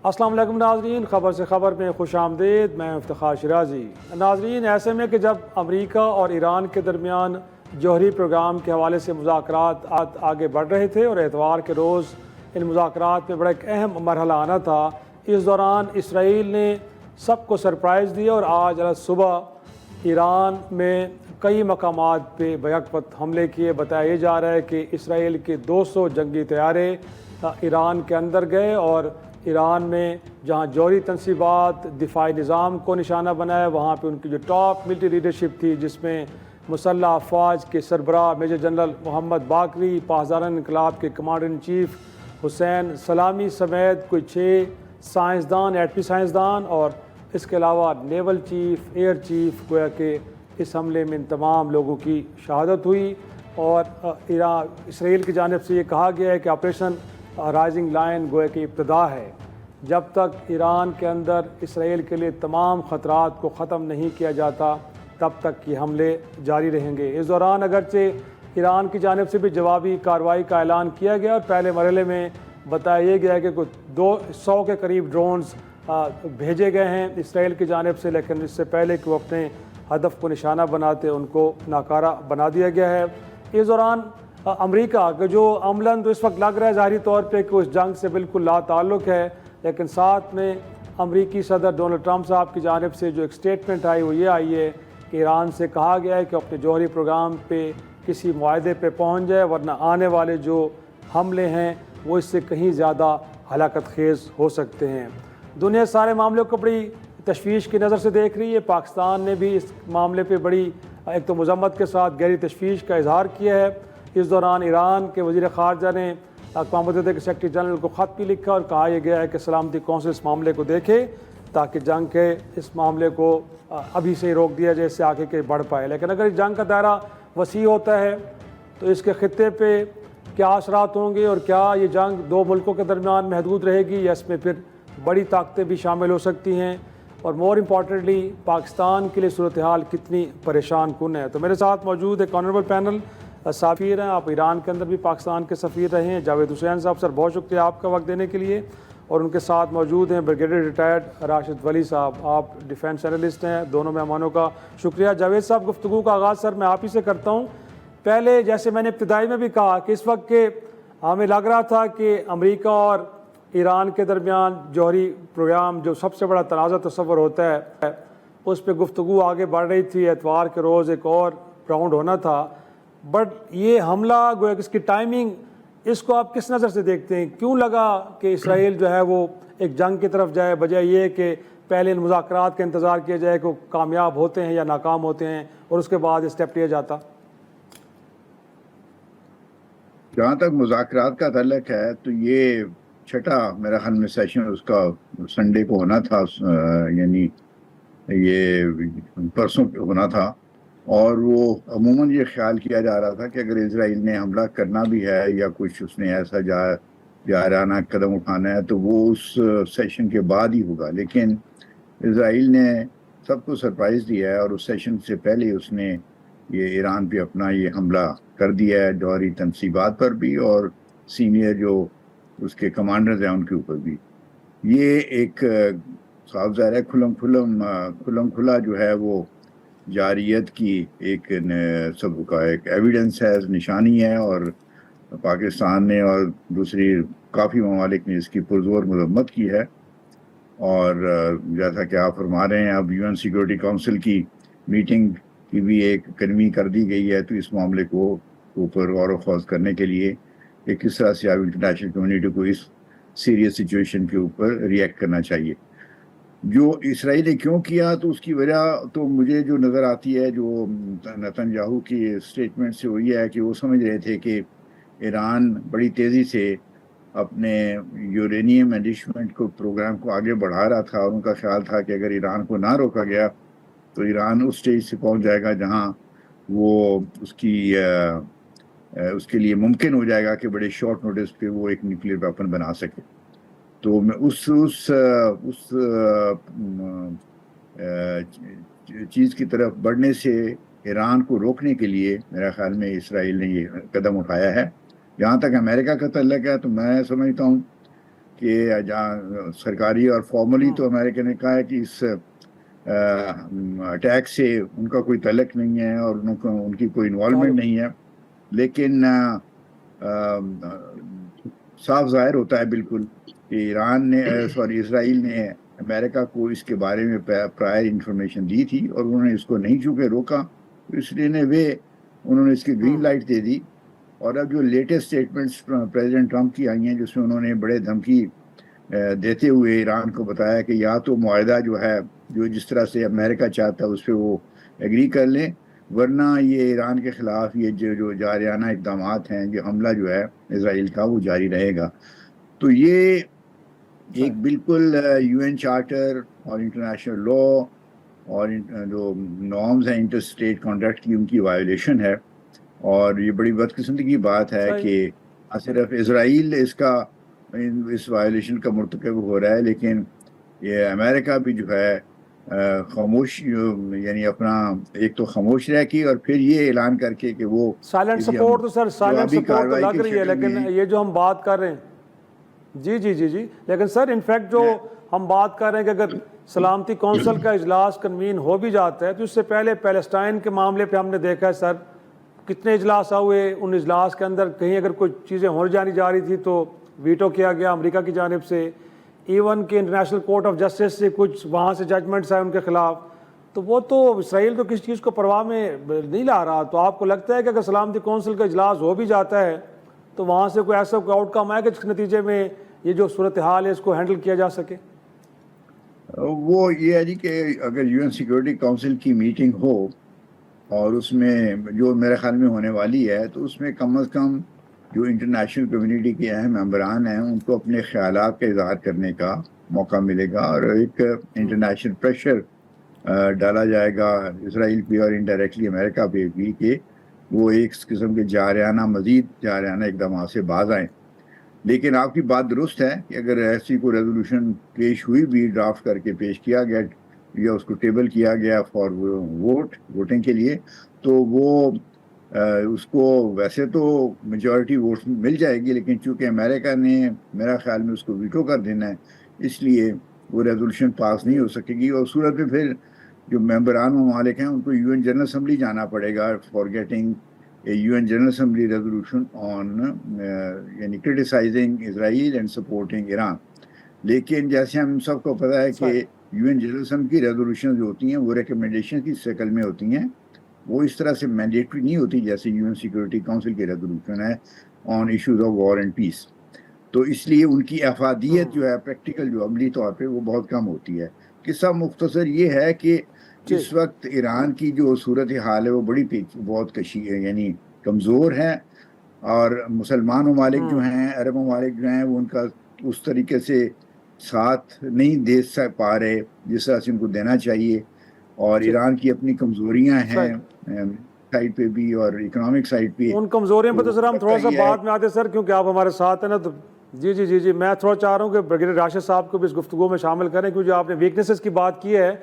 السلام علیکم ناظرین، خبر سے خبر میں خوش آمدید۔ میں افتخار شرازی۔ ناظرین، ایسے میں کہ جب امریکہ اور ایران کے درمیان جوہری پروگرام کے حوالے سے مذاکرات آگے بڑھ رہے تھے اور اتوار کے روز ان مذاکرات میں بڑا ایک اہم مرحلہ آنا تھا، اس دوران اسرائیل نے سب کو سرپرائز دیا اور آج صبح ایران میں کئی مقامات پہ بیک وقت حملے کیے۔ بتایا جا رہا ہے کہ اسرائیل کے 200 جنگی طیارے ایران کے اندر گئے اور ایران میں جہاں جوہری تنصیبات دفاعی نظام کو نشانہ بنایا، وہاں پہ ان کی جو ٹاپ ملٹری لیڈرشپ تھی، جس میں مسلح افواج کے سربراہ میجر جنرل محمد باقری، پاسداران انقلاب کے کمانڈر ان چیف حسین سلامی سمیت کوئی 6 سائنسدان، ایٹمی سائنسدان اور اس کے علاوہ نیول چیف، ایئر چیف، گویا کہ اس حملے میں ان تمام لوگوں کی شہادت ہوئی۔ اور اسرائیل کی جانب سے یہ کہا گیا ہے کہ آپریشن رائزنگ لائن گویا کہ ابتدا ہے، جب تک ایران کے اندر اسرائیل کے لیے تمام خطرات کو ختم نہیں کیا جاتا تب تک یہ حملے جاری رہیں گے۔ اس دوران اگرچہ ایران کی جانب سے بھی جوابی کارروائی کا اعلان کیا گیا اور پہلے مرحلے میں بتایا یہ گیا ہے کہ کچھ 200 کے قریب ڈرونز بھیجے گئے ہیں اسرائیل کی جانب سے، لیکن اس سے پہلے کہ وہ اپنے ہدف کو نشانہ بناتے ان کو ناکارہ بنا دیا گیا ہے۔ اس دوران امریکہ کا جو عملاً تو اس وقت لگ رہا ہے ظاہری طور پہ کہ اس جنگ سے بالکل لا تعلق ہے، لیکن ساتھ میں امریکی صدر ڈونلڈ ٹرمپ صاحب کی جانب سے جو ایک سٹیٹمنٹ آئی وہ یہ آئی ہے کہ ایران سے کہا گیا ہے کہ اپنے جوہری پروگرام پہ کسی معاہدے پہ پہنچ جائے، ورنہ آنے والے جو حملے ہیں وہ اس سے کہیں زیادہ ہلاکت خیز ہو سکتے ہیں۔ دنیا سارے معاملے کو بڑی تشویش کی نظر سے دیکھ رہی ہے۔ پاکستان نے بھی اس معاملے پہ بڑی ایک تو مذمت کے ساتھ گہری تشویش کا اظہار کیا ہے۔ اس دوران ایران کے وزیر خارجہ نے اقوام متحدہ کے سیکرٹری جنرل کو خط بھی لکھا اور کہا یہ گیا ہے کہ سلامتی کونسل اس معاملے کو دیکھے تاکہ جنگ کے اس معاملے کو ابھی سے ہی روک دیا جائے، اس سے آگے کے بڑھ پائے۔ لیکن اگر اس جنگ کا دائرہ وسیع ہوتا ہے تو اس کے خطے پہ کیا اثرات ہوں گے اور کیا یہ جنگ 2 ملکوں کے درمیان محدود رہے گی یا اس میں پھر بڑی طاقتیں بھی شامل ہو سکتی ہیں، اور مور امپورٹنٹلی پاکستان کے لیے صورتحال کتنی پریشان کن ہے۔ تو میرے ساتھ موجود ایک آنریبل پینل سفیر ہیں، آپ ایران کے اندر بھی پاکستان کے سفیر رہے ہیں، جاوید حسین صاحب، سر بہت شکریہ آپ کا وقت دینے کے لیے۔ اور ان کے ساتھ موجود ہیں بریگیڈیئر ریٹائرڈ راشد ولی صاحب، آپ ڈیفینس انالسٹ ہیں۔ دونوں مہمانوں کا شکریہ۔ جاوید صاحب، گفتگو کا آغاز سر میں آپ ہی سے کرتا ہوں۔ پہلے جیسے میں نے ابتدائی میں بھی کہا کہ اس وقت کے ہمیں لگ رہا تھا کہ امریکہ اور ایران کے درمیان جوہری پروگرام جو سب سے بڑا تنازع تصور ہوتا ہے اس پہ گفتگو آگے بڑھ رہی تھی، اتوار کے روز ایک اور راؤنڈ ہونا تھا، بٹ یہ حملہ گویا کہ اس کی ٹائمنگ، اس کو آپ کس نظر سے دیکھتے ہیں؟ کیوں لگا کہ اسرائیل جو ہے وہ ایک جنگ کی طرف جائے بجائے یہ کہ پہلے ان مذاکرات کا انتظار کیا جائے کہ وہ کامیاب ہوتے ہیں یا ناکام ہوتے ہیں اور اس کے بعد اسٹیپ لیا جاتا؟ جہاں تک مذاکرات کا تعلق ہے تو یہ چھٹا میرا خیال میں سیشن اس کا سنڈے کو ہونا تھا، یعنی یہ پرسوں ہونا تھا، اور وہ عموماً یہ خیال کیا جا رہا تھا کہ اگر اسرائیل نے حملہ کرنا بھی ہے یا کچھ اس نے ایسا جارحانہ قدم اٹھانا ہے تو وہ اس سیشن کے بعد ہی ہوگا، لیکن اسرائیل نے سب کو سرپرائز دیا ہے اور اس سیشن سے پہلے اس نے یہ ایران پہ اپنا یہ حملہ کر دیا ہے، جوہری تنصیبات پر بھی اور سینئر جو اس کے کمانڈرز ہیں ان کے اوپر بھی۔ یہ ایک صاف ظاہر ہے کھلم کھلا جو ہے وہ جارحیت کی ایک سب کا ایک ایویڈنس ہے، نشانی ہے، اور پاکستان نے اور دوسری کافی ممالک نے اس کی پرزور مذمت کی ہے۔ اور جیسا کہ آپ فرما رہے ہیں اب UN سیکورٹی کونسل کی میٹنگ کی بھی ایک کنوی کر دی گئی ہے، تو اس معاملے کو اوپر غور و خوض کرنے کے لیے کہ کس طرح سے اب انٹرنیشنل کمیونٹی کو اس سیریس سچویشن کے اوپر ریئیکٹ کرنا چاہیے۔ جو اسرائیل نے کیوں کیا تو اس کی وجہ تو مجھے جو نظر آتی ہے جو نتن یاہو کی اسٹیٹمنٹ سے وہ یہ ہے کہ وہ سمجھ رہے تھے کہ ایران بڑی تیزی سے اپنے یورینیم انریچمنٹ کو پروگرام کو آگے بڑھا رہا تھا، اور ان کا خیال تھا کہ اگر ایران کو نہ روکا گیا تو ایران اس سٹیج سے پہنچ جائے گا جہاں وہ اس کے لیے ممکن ہو جائے گا کہ بڑے شارٹ نوٹس پہ وہ ایک نیوکلیر ویپن بنا سکے۔ تو میں اس چیز کی طرف بڑھنے سے ایران کو روکنے کے لیے میرا خیال میں اسرائیل نے یہ قدم اٹھایا ہے۔ جہاں تک امریکہ کا تعلق ہے تو میں سمجھتا ہوں کہ جہاں سرکاری اور فارملی تو امریکہ نے کہا ہے کہ اس اٹیک سے ان کا کوئی تعلق نہیں ہے اور ان کی کوئی انوالومنٹ نہیں ہے، لیکن صاف ظاہر ہوتا ہے بالکل کہ اسرائیل نے امریکہ کو اس کے بارے میں پرائر انفارمیشن دی تھی اور انہوں نے اس کو نہیں چونکہ روکا، تو اس لیے انہوں نے اس کی گرین لائٹ دے دی۔ اور اب جو لیٹسٹ اسٹیٹمنٹس پریزیڈنٹ ٹرمپ کی آئی ہیں جس میں انہوں نے بڑے دھمکی دیتے ہوئے ایران کو بتایا کہ یا تو معاہدہ جو ہے جو جس طرح سے امریکہ چاہتا ہے اس پہ وہ ایگری کر لیں، ورنہ یہ ایران کے خلاف یہ جو جارحانہ اقدامات ہیں، جو حملہ جو ہے اسرائیل کا وہ جاری رہے گا۔ تو یہ ایک بالکل یو این چارٹر اور انٹرنیشنل لا اور جو نارمز ہیں انٹر اسٹیٹ کانٹریکٹ کی، ان کی وائلیشن ہے، اور یہ بڑی بدقسمتی کی بات ہے کہ نہ صرف اسرائیل اس وائلیشن کا مرتکب ہو رہا ہے، لیکن یہ امریکہ بھی جو ہے خاموش، یعنی اپنا ایک تو خاموش رہ کی اور پھر یہ اعلان کر کے کہ وہ سائلنٹ سپورٹ تو سر سائلنٹ سپورٹ تو لگ رہی ہے، لیکن یہ جو ہم بات کر رہے ہیں جی لیکن سر انفیکٹ جو ہم بات کر رہے ہیں کہ اگر سلامتی کونسل کا اجلاس کنوین ہو بھی جاتا ہے تو اس سے پہلے پیلسٹائن کے معاملے پہ ہم نے دیکھا ہے سر کتنے اجلاس ہوئے، ان اجلاس کے اندر کہیں اگر کوئی چیزیں ہو جانی جا رہی تھی تو ویٹو کیا گیا امریکہ کی جانب سے، ایون کہ انٹرنیشنل کورٹ آف جسٹس سے کچھ وہاں سے ججمنٹس آئے ان کے خلاف، تو وہ تو اسرائیل تو کسی چیز کو پرواہ میں نہیں لا رہا۔ تو آپ کو لگتا ہے کہ اگر سلامتی کونسل کا اجلاس ہو بھی جاتا ہے تو وہاں سے کوئی ایسا کوئی آؤٹ کم آئے کہ جس نتیجے میں یہ جو صورتحال ہے اس کو ہینڈل کیا جا سکے؟ وہ یہ ہے جی کہ اگر یو این سیکورٹی کونسل کی میٹنگ ہو اور اس میں جو میرے خیال میں ہونے والی ہے، تو اس میں کم از کم جو انٹرنیشنل کمیونٹی کے اہم ممبران ہیں ان کو اپنے خیالات کا اظہار کرنے کا موقع ملے گا، اور ایک انٹرنیشنل پریشر ڈالا جائے گا اسرائیل پہ اور انڈائریکٹلی امریکہ پہ بھی کہ وہ ایک قسم کے مزید جارحانہ اقدامات سے باز آئیں۔ لیکن آپ کی بات درست ہے کہ اگر ایسی کوئی ریزولوشن پیش ہوئی بھی، ڈرافٹ کر کے پیش کیا گیا یا اس کو ٹیبل کیا گیا فار ووٹنگ کے لیے، تو وہ اس کو ویسے تو میجورٹی ووٹس مل جائے گی، لیکن چونکہ امریکہ نے میرا خیال میں اس کو ویٹو کر دینا ہے، اس لیے وہ ریزولوشن پاس نہیں ہو سکے گی، اور صورت میں پھر جو ممبران ممالک ہیں ان کو یو این جنرل اسمبلی جانا پڑے گا for getting a U N general assembly resolution on یعنی criticising Israel and supporting Iran. لیکن جیسے ہم سب کو پتہ ہے کہ یو این جنرل اسمبلی کی ریزولوشن جو ہوتی ہیں وہ ریکمنڈیشن کی شکل میں ہوتی ہیں، وہ اس طرح سے مینڈیٹری نہیں ہوتی جیسے یو این سیکورٹی کونسل کی ریزولوشن ہے on issues of war and peace. تو اس لیے ان کی افادیت جو ہے پریکٹیکل جو عملی طور پہ وہ بہت کم ہوتی ہے۔ قصہ مختصر یہ ہے کہ اس وقت ایران کی جو صورت حال ہے وہ بہت کشی ہے، یعنی کمزور ہے، اور مسلمان ممالک جو ہیں، عرب ممالک جو ہیں، وہ ان کا اس طریقے سے ساتھ نہیں دے پا رہے جس طرح سے ان کو دینا چاہیے، اور ایران کی اپنی کمزوریاں ہیں سائڈ پہ بھی اور اکنامک سائڈ پہ۔ ان کمزوریوں پہ تو سر ہم تھوڑا سا بعد میں آتے سر، کیونکہ آپ ہمارے ساتھ ہیں نا، تو جی میں تھوڑا چاہ رہا ہوں کہ بریگیڈیئر راشد صاحب کو بھی اس گفتگو میں شامل کریں، کیونکہ آپ نے ویکنیسز کی بات کی ہے۔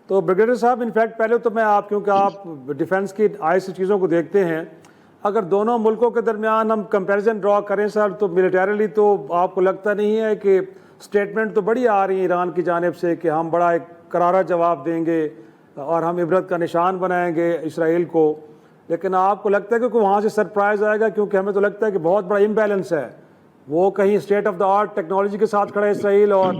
تو بریگیڈیئر صاحب انفیکٹ پہلے تو میں کیونکہ آپ ڈیفنس کی آئی سے چیزوں کو دیکھتے ہیں، اگر دونوں ملکوں کے درمیان ہم کمپیریزن ڈرا کریں سر، تو ملیٹریلی تو آپ کو لگتا نہیں ہے کہ سٹیٹمنٹ تو بڑی آ رہی ہے ایران کی جانب سے کہ ہم بڑا ایک کرارا جواب دیں گے اور ہم عبرت کا نشان بنائیں گے اسرائیل کو، لیکن آپ کو لگتا ہے کہ وہاں سے سرپرائز آئے گا؟ کیونکہ ہمیں تو لگتا ہے کہ بہت بڑا امبیلنس ہے، وہ کہیں state of the art technology کے ساتھ کھڑا ہے اسرائیل، اور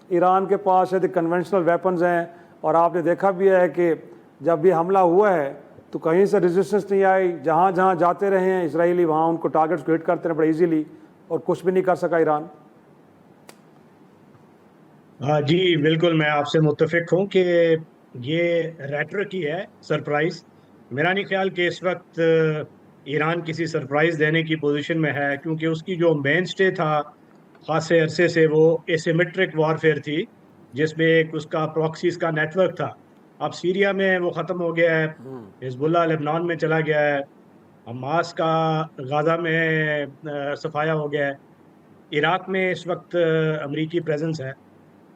ایران کے پاس ہے کنونشنل ویپنز ہیں، اور آپ نے دیکھا بھی ہے کہ جب یہ حملہ ہوا ہے تو کہیں سے ریزسٹنس نہیں آئی، جہاں جہاں جاتے رہے ہیں اسرائیلی وہاں ان کو ٹارگٹس کو ہٹ کرتے ہیں بڑا ایزیلی، اور کچھ بھی نہیں کر سکا ایران۔ ہاں جی بالکل، میں آپ سے متفق ہوں کہ یہ ریٹرک ہی ہے سرپرائز۔ میرا نہیں خیال کہ اس وقت ایران کسی سرپرائز دینے کی پوزیشن میں ہے، کیونکہ اس کی جو مین سٹے تھا خاصے عرصے سے وہ ایسیمیٹرک وارفیئر تھی، جس میں ایک اس کا پراکسیز کا نیٹ ورک تھا۔ اب سیریا میں وہ ختم ہو گیا ہے، حزب اللہ لبنان میں چلا گیا ہے، حماس کا غزہ میں صفایا ہو گیا ہے، عراق میں اس وقت امریکی پریزنس ہے،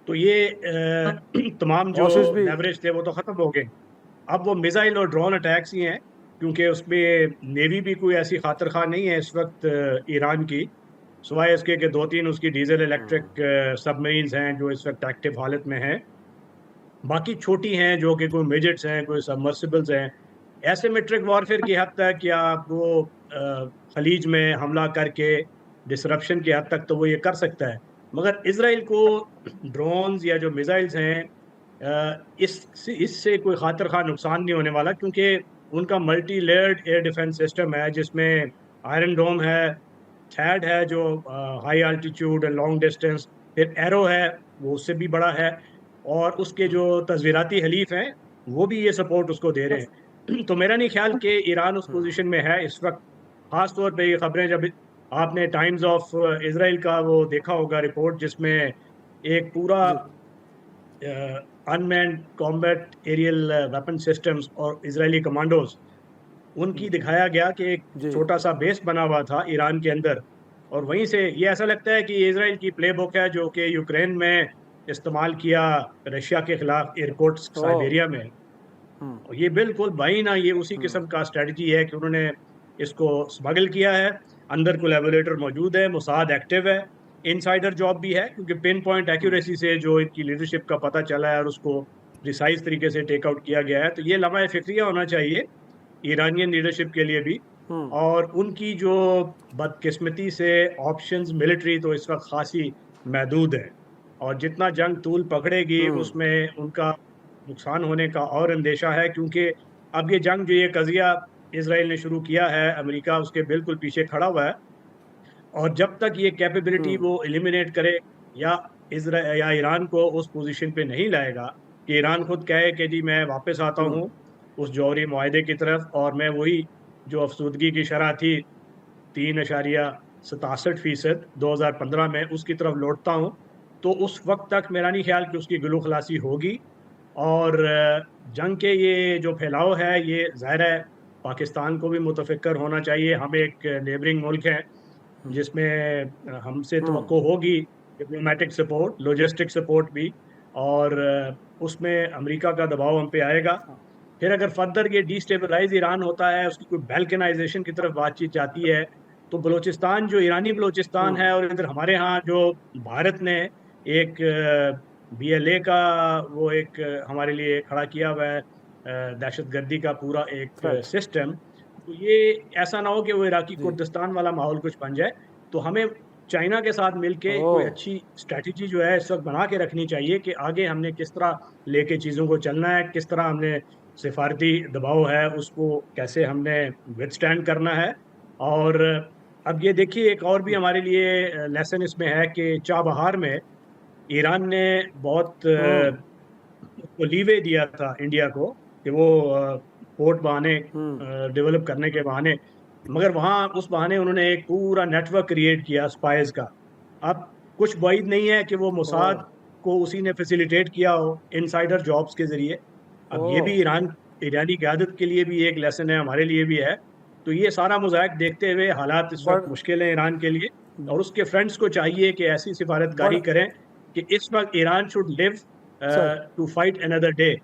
تو یہ تمام جو لیوریج تھے وہ تو ختم ہو گئے۔ اب وہ میزائل اور ڈرون اٹیکس ہی ہیں، کیونکہ اس میں نیوی بھی کوئی ایسی خاطر خواہ نہیں ہے اس وقت ایران کی، سوائے اس کے کہ 2-3 اس کی ڈیزل الیکٹرک سب مرینز ہیں جو اس وقت ایکٹیو حالت میں ہیں، باقی چھوٹی ہیں جو کہ کوئی میجٹس ہیں، کوئی سبمرسیبلز ہیں. ایسیمیٹرک وارفیئر کی حد تک یا وہ خلیج میں حملہ کر کے ڈسرپشن کی حد تک تو وہ یہ کر سکتا ہے، مگر اسرائیل کو ڈرونز یا جو میزائلز ہیں اس سے کوئی خاطر خواہ نقصان نہیں ہونے والا، کیونکہ ان کا multi Laird air defence system ہے جس میں آئرن ڈوم ہے، تھیڈ ہے جو ہائی الٹیٹیوڈ لانگ ڈسٹینس، پھر ایرو ہے وہ اس سے بھی بڑا ہے، اور اس کے جو تصویراتی حلیف ہیں وہ بھی یہ سپورٹ اس کو دے رہے ہیں. تو میرا نہیں خیال کہ ایران اس پوزیشن میں ہے اس وقت. خاص طور پہ یہ خبریں جب آپ نے ٹائمز آف اسرائیل کا وہ دیکھا ہوگا رپورٹ، جس میں ایک پورا انمینڈ کامبیٹ ایریل ویپن سسٹمز اور اسرائیلی کمانڈوز ان کی دکھایا گیا کہ ایک چھوٹا سا بیس بنا ہوا تھا ایران کے اندر، اور وہیں سے یہ ایسا لگتا ہے کہ یہ اسرائیل کی پلے بک ہے جو کہ یوکرین میں استعمال کیا رشیا کے خلاف ایئرکوٹسک سائبیریا میں. یہ بالکل بھائی نہ یہ اسی قسم کا اسٹریٹجی ہے کہ انہوں نے اس کو اسمگل کیا ہے. اندر کولیبوریٹر موجود ہے، موساد ایکٹیو ہے، انسائڈر جاب بھی ہے، کیونکہ پن پوائنٹ ایکوریسی سے جو ان کی لیڈرشپ کا پتہ چلا ہے اور اس کو پریسائز طریقے سے ٹیک آؤٹ کیا گیا ہے. تو یہ لمحہ فکریہ ہونا چاہیے ایرانین لیڈرشپ کے لیے بھی، اور ان کی جو بدقسمتی سے آپشنز ملٹری تو اس وقت خاصی محدود ہے، اور جتنا جنگ طول پکڑے گی اس میں ان کا نقصان ہونے کا اور اندیشہ ہے. کیونکہ اب یہ جنگ جو یہ قضیہ اسرائیل نے شروع کیا ہے، امریکہ اس کے بالکل پیچھے کھڑا ہوا ہے، اور جب تک یہ کیپیبلٹی وہ ایلیمینیٹ کرے یا ایران کو اس پوزیشن پہ نہیں لائے گا کہ ایران خود کہے کہ جی میں واپس آتا ہوں اس جوہری معاہدے کی طرف، اور میں وہی جو افسودگی کی شرح تھی 3.67% 2015 میں اس کی طرف لوٹتا ہوں، تو اس وقت تک میرا نہیں خیال کہ اس کی گلو خلاصی ہوگی. اور جنگ کے یہ جو پھیلاؤ ہے یہ ظاہر ہے پاکستان کو بھی متفکر ہونا چاہیے. ہم ایک نیبرنگ ملک ہیں جس میں ہم سے توقع ہوگی ڈپلومیٹک سپورٹ، لاجسٹک سپورٹ بھی، اور اس میں امریکہ کا دباؤ ہم پہ آئے گا. پھر اگر فردر یہ ڈی اسٹیبلائز ایران ہوتا ہے، اس کی کوئی بیلکنائزیشن کی طرف بات چیت جاتی ہے، تو بلوچستان جو ایرانی بلوچستان ہے، اور ادھر ہمارے ہاں جو بھارت نے ایک BLA کا وہ ایک ہمارے لیے کھڑا کیا ہوا ہے دہشت گردی کا پورا ایک سسٹم، تو یہ ایسا نہ ہو کہ وہ عراقی کردستان والا ماحول کچھ بن جائے. تو ہمیں چائنا کے ساتھ مل کے کوئی اچھی اسٹریٹجی جو ہے اس وقت بنا کے رکھنی چاہیے کہ آگے ہم نے کس طرح لے کے چیزوں کو چلنا ہے، کس طرح ہم نے سفارتی دباؤ ہے اس کو کیسے ہم نے وتھ اسٹینڈ کرنا ہے. اور اب یہ دیکھیے ایک اور بھی ہمارے لیے لیسن اس میں ہے کہ چابہار میں ایران نے بہت لیوے دیا تھا انڈیا کو کہ وہ پورٹ بہانے ڈیولپ کرنے کے بہانے، مگر وہاں اس بہانے انہوں نے ایک پورا نیٹ ورک کریٹ کیا اسپائز کا. اب کچھ بعید نہیں ہے کہ وہ موساد کو اسی نے فیسیلیٹیٹ کیا ہو انسائڈر جابز کے ذریعے. اب یہ بھی ایرانی قیادت کے لیے بھی ایک لیسن ہے، ہمارے لیے بھی ہے. تو یہ سارا موزائک دیکھتے ہوئے حالات اس وقت مشکل ہیں ایران کے لیے، اور اس کے فرینڈز کو چاہیے کہ ایسی سفارتکاری کریں کہ اس وقت Iran should live to fight another day.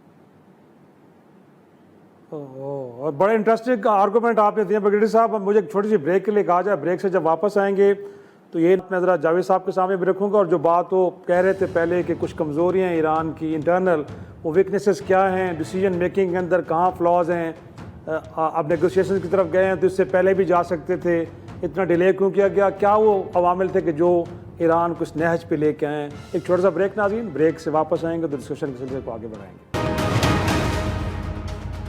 اور بڑے انٹرسٹنگ آرگومنٹ آپ نے دیے بریگیڈیئر صاحب. مجھے ایک چھوٹی سی بریک کے لیے کہا جائے، بریک سے جب واپس آئیں گے تو یہ میں ذرا جاوید صاحب کے سامنے بھی رکھوں گا، اور جو بات وہ کہہ رہے تھے پہلے کہ کچھ کمزوریاں ایران کی انٹرنل، وہ ویکنیسز کیا ہیں، ڈیسیجن میکنگ کے اندر کہاں فلاز ہیں. اب نیگوسیشن کی طرف گئے ہیں تو اس سے پہلے بھی جا سکتے تھے، اتنا ڈیلے کیوں کیا گیا، کیا وہ عوامل تھے کہ جو ایران کو اس نہج پہ لے کے آئیں. ایک چھوٹا سا بریک ناظرین، بریک سے واپس آئیں گے تو ڈسکشن کے سلسلے کو آگے بڑھائیں گے.